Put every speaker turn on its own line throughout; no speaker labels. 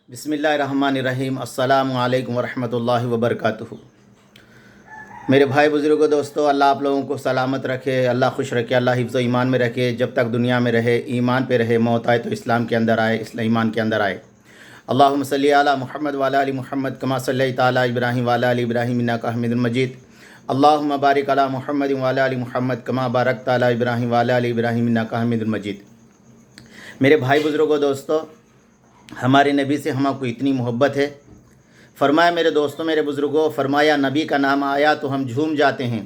بسم اللہ الرحمن الرحیم۔ السلام علیکم ورحمۃ اللہ وبرکاتہ۔ میرے بھائی بزرگوں دوستو، اللہ آپ لوگوں کو سلامت رکھے، اللہ خوش رکھے، اللہ حفظ و ایمان میں رکھے۔ جب تک دنیا میں رہے، ایمان پہ رہے، موت آئے تو اسلام کے اندر آئے، ایمان کے اندر آئے۔ اللہم صلی علی محمد وعلی آل محمد کما صلیت علی ابراہیم وعلی آل ابراہیم انک حمید مجید۔ اللہم بارک علی محمد وعلی آل محمد کما بارکت علی ابراہیم وعلی آل ابراہیم انک حمید مجید۔ میرے بھائی بزرگوں دوستو، ہمارے نبی سے ہم کو اتنی محبت ہے۔ فرمایا میرے دوستوں، میرے بزرگوں، فرمایا نبی کا نام آیا تو ہم جھوم جاتے ہیں،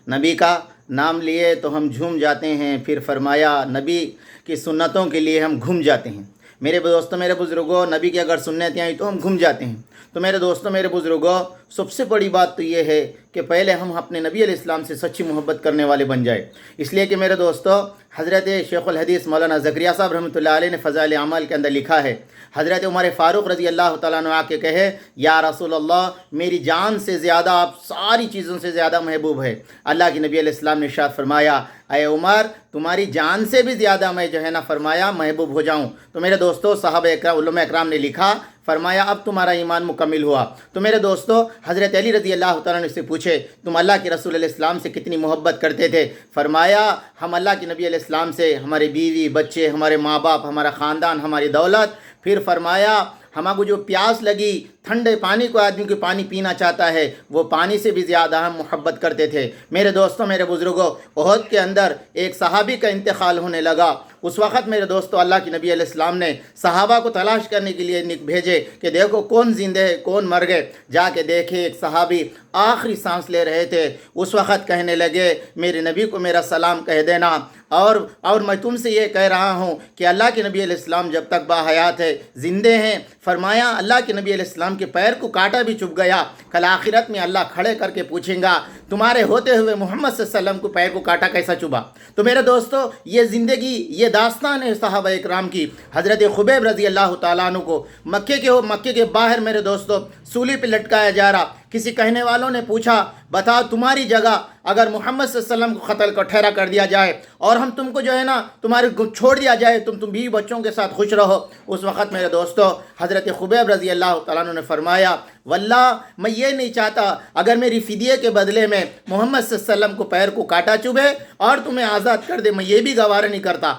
نبی کا نام لیے تو ہم جھوم جاتے ہیں۔ پھر فرمایا نبی کی سنتوں کے لیے ہم گھوم جاتے ہیں۔ میرے دوستوں، میرے بزرگوں، نبی کی اگر سنتیں آئیں تو ہم گھوم جاتے ہیں۔ تو میرے دوستوں، میرے بزرگوں، سب سے بڑی بات تو یہ ہے کہ پہلے ہم اپنے نبی علیہ السلام سے سچی محبت کرنے والے بن جائے۔ اس لیے کہ میرے دوستوں، حضرت شیخ الحدیث مولانا زکریا صاحب رحمۃ اللہ علیہ نے فضائل اعمال کے اندر لکھا ہے، حضرت عمر فاروق رضی اللہ تعالیٰ عنہ آ کے کہے، یا رسول اللہ، میری جان سے زیادہ آپ ساری چیزوں سے زیادہ محبوب ہے۔ اللہ کے نبی علیہ السلام نے ارشاد فرمایا، اے عمر، تمہاری جان سے بھی زیادہ میں جو ہے نا فرمایا محبوب ہو جاؤں۔ تو میرے دوستوں، صحابہ اکرام، علماء اکرام نے لکھا، فرمایا اب تمہارا ایمان مکمل ہوا۔ تو میرے دوستوں، حضرت علی رضی اللہ تعالیٰ نے اس سے پوچھے، تم اللہ کے رسول علیہ السلام سے کتنی محبت کرتے تھے؟ فرمایا ہم اللہ کے نبی علیہ السلام سے ہمارے بیوی بچے، ہمارے ماں باپ، ہمارا خاندان، ہماری دولت، پھر فرمایا ہمارے کو جو پیاس لگی، ٹھنڈے پانی کو آدمی کو پانی پینا چاہتا ہے، وہ پانی سے بھی زیادہ ہم محبت کرتے تھے۔ میرے دوستوں، میرے بزرگوں، احد کے اندر ایک صحابی کا انتقال ہونے لگا۔ اس وقت میرے دوستوں، اللہ کے نبی علیہ السلام نے صحابہ کو تلاش کرنے کے لیے بھیجے کہ دیکھو کون زندہ ہے، کون مر گئے۔ جا کے دیکھے ایک صحابی آخری سانس لے رہے تھے۔ اس وقت کہنے لگے، میرے نبی کو میرا سلام کہہ دینا، اور میں تم سے یہ کہہ رہا ہوں کہ اللہ کے نبی علیہ السلام جب تک باحیات ہے، زندے ہیں۔ فرمایا اللہ کے نبی علیہ السلام کے پیر کو کانٹا بھی چبھ گیا، کل آخرت میں اللہ کھڑے کر کے پوچھیں گا، تمہارے ہوتے ہوئے محمد صلی اللہ علیہ وسلم کو پیر کو کانٹا کیسا چبھا؟ تو میرے دوستو، یہ زندگی، یہ داستان ہے صحابہ اکرام کی۔ حضرت خبیب رضی اللہ تعالیٰ عنہ کو مکے کے باہر میرے دوستو سولی پہ لٹکایا جا رہا۔ کسی کہنے والوں نے پوچھا، بتاؤ تمہاری جگہ اگر محمد صلی اللہ علیہ وسلم کو قتل کو ٹھہرا کر دیا جائے اور ہم تم کو جو ہے نا تمہارے چھوڑ دیا جائے، تم بیوی بچوں کے ساتھ خوش رہو۔ اس وقت میرے دوستو حضرت خبیب رضی اللہ تعالیٰ عنہ نے فرمایا، واللہ میں یہ نہیں چاہتا اگر میری فدیے کے بدلے میں محمد صلی اللہ علیہ وسلم کو پیر کو کاٹا چبھے اور تمہیں آزاد کر دے، میں یہ بھی گوارہ نہیں کرتا۔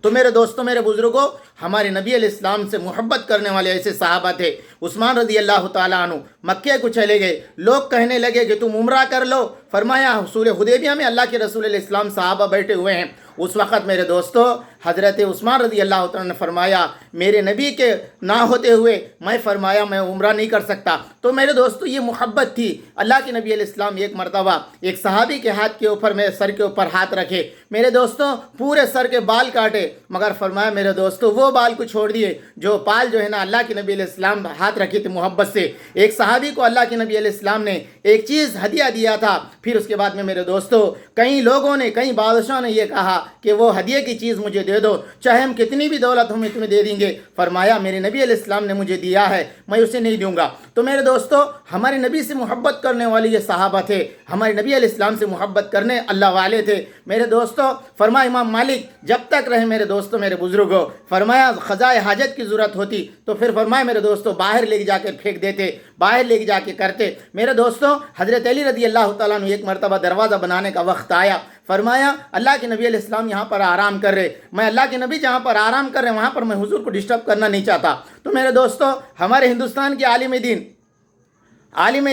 تو میرے دوستوں، میرے بزرگوں، ہمارے نبی علیہ السلام سے محبت کرنے والے ایسے صحابہ تھے۔ عثمان رضی اللہ تعالیٰ عنہ مکے کو چلے گئے، لوگ کہنے لگے کہ تم عمرہ کر لو۔ فرمایا صلح حدیبیہ میں اللہ کے رسول علیہ السلام صحابہ بیٹھے ہوئے ہیں۔ اس وقت میرے دوستو حضرت عثمان رضی اللہ تعالیٰ نے فرمایا، میرے نبی کے نہ ہوتے ہوئے میں عمرہ نہیں کر سکتا۔ تو میرے دوستو، یہ محبت تھی۔ اللہ کے نبی علیہ السلام ایک مرتبہ ایک صحابی کے ہاتھ کے اوپر، میرے سر کے اوپر ہاتھ رکھے، میرے دوستو پورے سر کے بال کاٹے، مگر فرمایا میرے دوستو وہ بال کو چھوڑ دیے جو بال جو ہے نا اللہ کے نبی علیہ السلام ہاتھ رکھے تھے محبت سے۔ ایک صحابی کو اللہ کے نبی علیہ السلام نے ایک چیز ہدیہ دیا تھا۔ پھر اس کے بعد میں میرے دوستو کئی لوگوں نے، کئی بادشاہوں نے یہ کہا کہ وہ ہدیے کی چیز مجھے دے دو، چاہے ہم کتنی بھی دولت ہمیں تمہیں دے دیں گے۔ فرمایا میرے نبی علیہ السلام نے مجھے دیا ہے، میں اسے نہیں دوں گا۔ تو میرے دوستو، ہمارے نبی سے محبت کرنے والے یہ صحابہ تھے، ہمارے نبی علیہ السلام سے محبت کرنے اللہ والے تھے۔ میرے دوستو، فرمایا امام مالک جب تک رہے میرے دوستو، میرے بزرگوں، فرمایا قضائے حاجت کی ضرورت ہوتی تو پھر فرمایا میرے دوستو باہر لے جا کے پھینک دیتے، باہر لے جا کے کرتے۔ میرے دوستو، حضرت علی رضی اللہ تعالیٰ عنہ ایک مرتبہ دروازہ بنانے کا وقت آیا، فرمایا اللہ کے نبی علیہ السلام یہاں پر آرام کر رہے، میں اللہ کے نبی جہاں پر آرام کر رہے وہاں پر میں حضور کو ڈسٹرب کرنا نہیں چاہتا۔ تو میرے دوستو، ہمارے ہندوستان کے عالم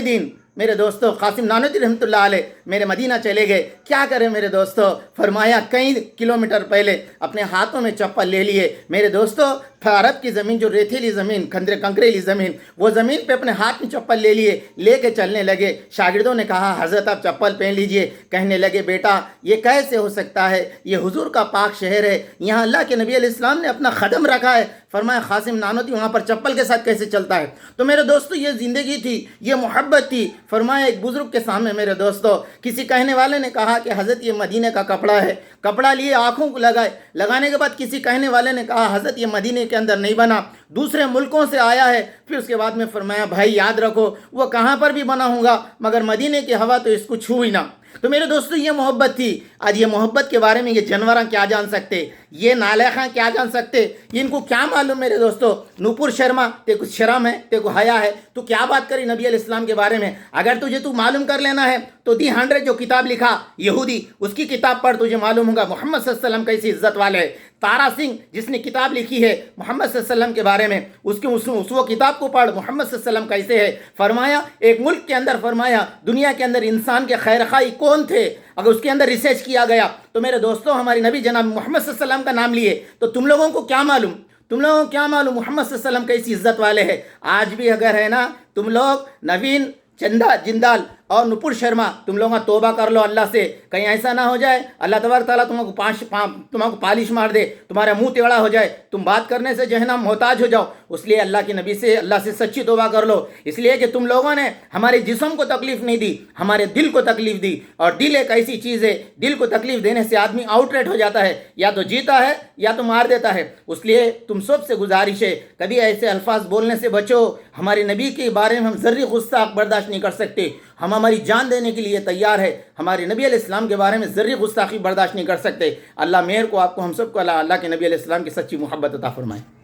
دین میرے دوستو قاسم نانوتوی رحمۃ اللہ علیہ میرے مدینہ چلے گئے۔ کیا کریں میرے دوستو؟ فرمایا کئی کلومیٹر پہلے اپنے ہاتھوں میں چپل لے لیے۔ میرے دوستو، عرب کی زمین جو ریتیلی زمین، کنکریلی زمین، وہ زمین پہ اپنے ہاتھ میں چپل لے کے چلنے لگے۔ شاگردوں نے کہا حضرت آپ چپل پہن لیجئے۔ کہنے لگے بیٹا یہ کیسے ہو سکتا ہے، یہ حضور کا پاک شہر ہے، یہاں اللہ کے نبی علیہ السلام نے اپنا قدم رکھا ہے۔ فرمایا قاسم نانوتوی وہاں پر چپل کے ساتھ کیسے چلتا ہے؟ تو میرے دوستو یہ زندگی تھی، یہ محبت تھی۔ فرمایا ایک بزرگ کے سامنے میرے دوستو کسی کہنے والے نے کہا کہ حضرت یہ مدینے کا کپڑا ہے، کپڑا لیے آنکھوں کو لگانے کے بعد کسی کہنے والے نے کہا حضرت یہ مدینے کے اندر نہیں بنا۔ دوسرے ملکوں سے آیا ہے. پھر اس کے بعد میں فرمایا بھائی یاد رکھو وہ کہاں پر بھی بنا ہوں گا مگر مدینے کی ہوا تو اس کو چھو ہی نہ. تو میرے دوستو یہ محبت تھی. آج یہ محبت کے بارے میں یہ جانوراں کیا جان سکتے, یہ نالائقاں کیا جان سکتے, ان کو کیا معلوم میرے دوستو. نوپور شرما تے کو شرم ہے, تے کو حیا ہے, تو کیا بات کری نبی علیہ السلام کے بارے میں. اگر تجھے تو معلوم کر لینا ہے تو دی 100 جو کتاب لکھا یہودی, اس کی کتاب پڑھ, تجھے معلوم ہوگا محمد صلی اللہ علیہ وسلم کیسی عزت والے ہے. تارا سنگھ جس نے کتاب لکھی ہے محمد صلی اللہ علیہ وسلم کے بارے میں, اس وہ کتاب کو پڑھ محمد صلی اللہ علیہ وسلم کیسے ہے. فرمایا ایک ملک کے اندر, فرمایا دنیا کے اندر انسان کے خیر خواہ کون تھے, اگر اس کے اندر ریسرچ کیا گیا تو میرے دوستوں ہماری نبی جناب محمد صلی اللہ علیہ وسلم کا نام لیے تو تم لوگوں کو کیا معلوم, تم لوگوں کو کیا معلوم محمد صلی اللہ علیہ وسلم کیسی عزت والے ہیں. آج بھی اگر ہے نا تم لوگ نوین چندہ جندال اور نپور شرما تم لوگوں توبہ کر لو اللہ سے, کہیں ایسا نہ ہو جائے اللہ تبارک تعالیٰ تمہیں کو پالش مار دے, تمہارا منہ ٹیڑھا ہو جائے, تم بات کرنے سے جو ہے نا محتاج ہو جاؤ. اس لیے اللہ کے نبی سے, اللہ سے سچی توبہ کر لو, اس لیے کہ تم لوگوں نے ہمارے جسم کو تکلیف نہیں دی, ہمارے دل کو تکلیف دی. اور دل ایک ایسی چیز ہے, دل کو تکلیف دینے سے آدمی آؤٹ ریٹ ہو جاتا ہے, یا تو جیتا ہے یا تو مار دیتا ہے. اس لیے تم سب سے گزارش ہے کبھی ایسے الفاظ بولنے سے بچو. ہمارے نبی کے بارے میں ہم ذرے غصہ برداشت نہیں کر سکتے, ہم ہماری جان دینے کے لیے تیار ہے. ہمارے نبی علیہ السلام کے بارے میں ذرے گستاخی برداشت نہیں کر سکتے. اللہ مہر کو, آپ کو, ہم سب کو اللہ کے نبی علیہ السلام کی سچی محبت عطا فرمائے.